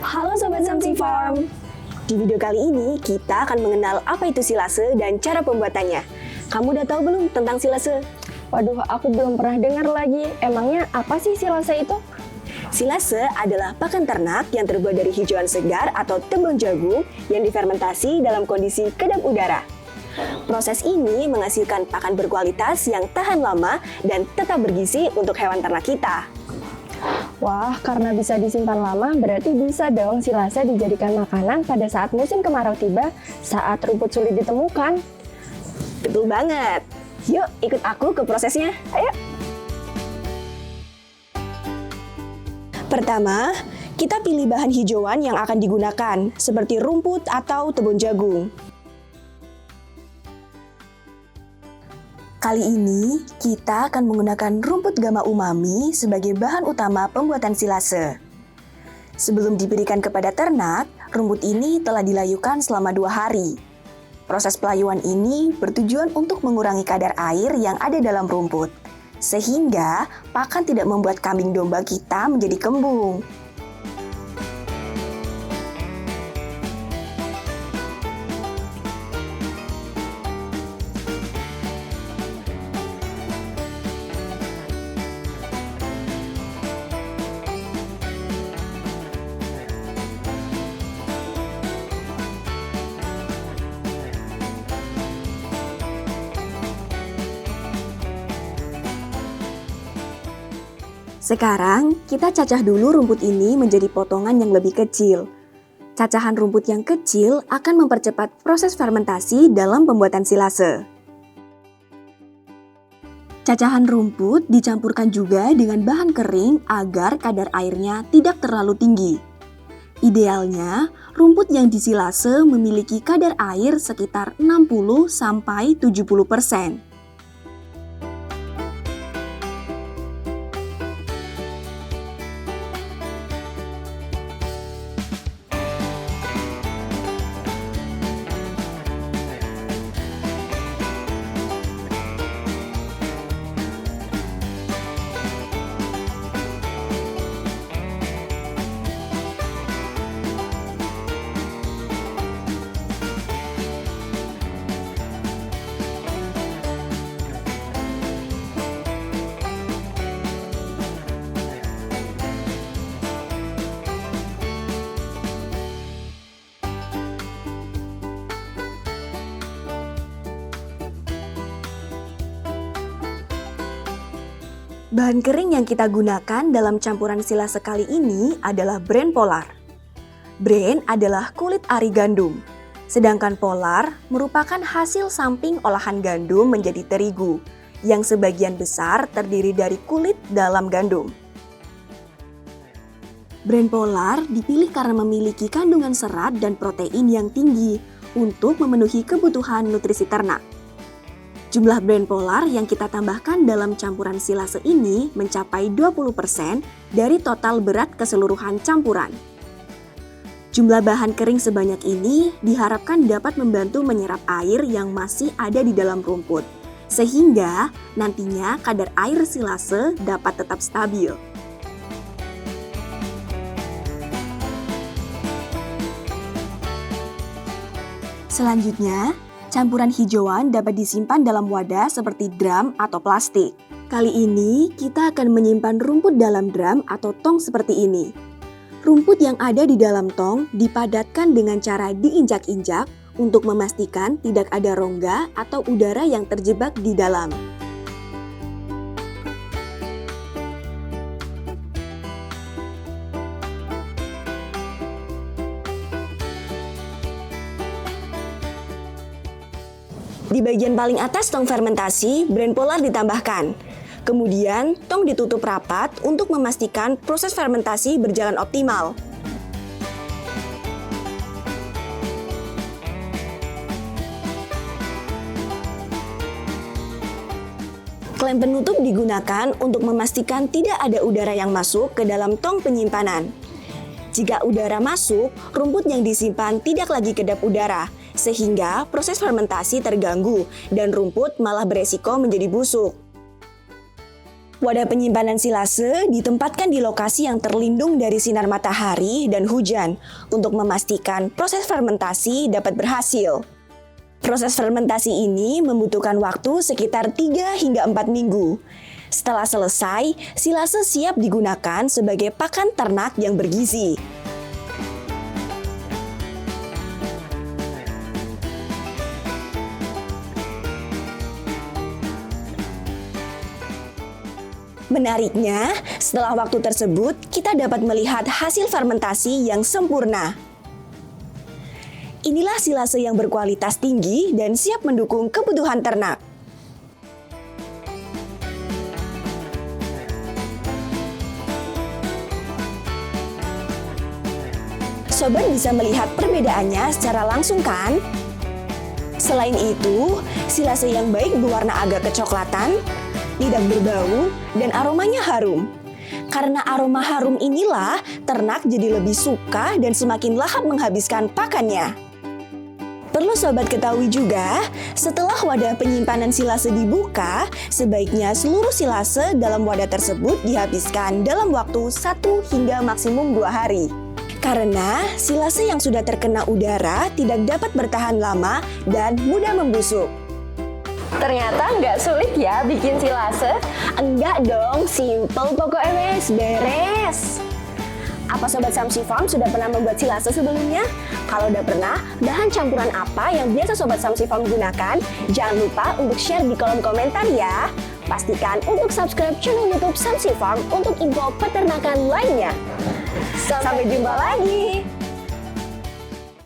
Halo Sobat Something Farm. Di video kali ini kita akan mengenal apa itu silase dan cara pembuatannya. Kamu udah tahu belum tentang silase? Waduh, aku belum pernah dengar lagi. Emangnya apa sih silase itu? Silase adalah pakan ternak yang terbuat dari hijauan segar atau tebon jagung yang difermentasi dalam kondisi kedap udara. Proses ini menghasilkan pakan berkualitas yang tahan lama dan tetap bergizi untuk hewan ternak kita. Wah, karena bisa disimpan lama, berarti bisa dong silase dijadikan makanan pada saat musim kemarau tiba, saat rumput sulit ditemukan. Betul banget. Yuk, ikut aku ke prosesnya. Ayo! Pertama, kita pilih bahan hijauan yang akan digunakan, seperti rumput atau tebon jagung. Kali ini, kita akan menggunakan rumput gama umami sebagai bahan utama pembuatan silase. Sebelum diberikan kepada ternak, rumput ini telah dilayukan selama 2 hari. Proses pelayuan ini bertujuan untuk mengurangi kadar air yang ada dalam rumput, sehingga pakan tidak membuat kambing domba kita menjadi kembung. Sekarang, kita cacah dulu rumput ini menjadi potongan yang lebih kecil. Cacahan rumput yang kecil akan mempercepat proses fermentasi dalam pembuatan silase. Cacahan rumput dicampurkan juga dengan bahan kering agar kadar airnya tidak terlalu tinggi. Idealnya, rumput yang disilase memiliki kadar air sekitar 60-70%. Bahan kering yang kita gunakan dalam campuran silase kali ini adalah bran polar. Bran adalah kulit ari gandum, sedangkan polar merupakan hasil samping olahan gandum menjadi terigu, yang sebagian besar terdiri dari kulit dalam gandum. Bran polar dipilih karena memiliki kandungan serat dan protein yang tinggi untuk memenuhi kebutuhan nutrisi ternak. Jumlah bran polar yang kita tambahkan dalam campuran silase ini mencapai 20% dari total berat keseluruhan campuran. Jumlah bahan kering sebanyak ini diharapkan dapat membantu menyerap air yang masih ada di dalam rumput, sehingga nantinya kadar air silase dapat tetap stabil. Selanjutnya, campuran hijauan dapat disimpan dalam wadah seperti drum atau plastik. Kali ini, kita akan menyimpan rumput dalam drum atau tong seperti ini. Rumput yang ada di dalam tong dipadatkan dengan cara diinjak-injak untuk memastikan tidak ada rongga atau udara yang terjebak di dalam. Di bagian paling atas tong fermentasi, bran polar ditambahkan. Kemudian, tong ditutup rapat untuk memastikan proses fermentasi berjalan optimal. Klem penutup digunakan untuk memastikan tidak ada udara yang masuk ke dalam tong penyimpanan. Jika udara masuk, rumput yang disimpan tidak lagi kedap udara, sehingga proses fermentasi terganggu dan rumput malah beresiko menjadi busuk. Wadah penyimpanan silase ditempatkan di lokasi yang terlindung dari sinar matahari dan hujan untuk memastikan proses fermentasi dapat berhasil. Proses fermentasi ini membutuhkan waktu sekitar 3 hingga 4 minggu. Setelah selesai, silase siap digunakan sebagai pakan ternak yang bergizi. Menariknya, setelah waktu tersebut, kita dapat melihat hasil fermentasi yang sempurna. Inilah silase yang berkualitas tinggi dan siap mendukung kebutuhan ternak. Sobat bisa melihat perbedaannya secara langsung kan? Selain itu, silase yang baik berwarna agak kecoklatan, tidak berbau, dan aromanya harum. Karena aroma harum inilah, ternak jadi lebih suka dan semakin lahap menghabiskan pakannya. Perlu sobat ketahui juga, setelah wadah penyimpanan silase dibuka, sebaiknya seluruh silase dalam wadah tersebut dihabiskan dalam waktu 1 hingga maksimum 2 hari. Karena silase yang sudah terkena udara tidak dapat bertahan lama dan mudah membusuk. Ternyata nggak sulit ya bikin silase? Enggak dong, simple pokoknya wes, beres. Apa Sobat Samsi Farm sudah pernah membuat silase sebelumnya? Kalau udah pernah, bahan campuran apa yang biasa Sobat Samsi Farm gunakan? Jangan lupa untuk share di kolom komentar ya. Pastikan untuk subscribe channel YouTube Samsi Farm untuk info peternakan lainnya. Sampai jumpa lagi.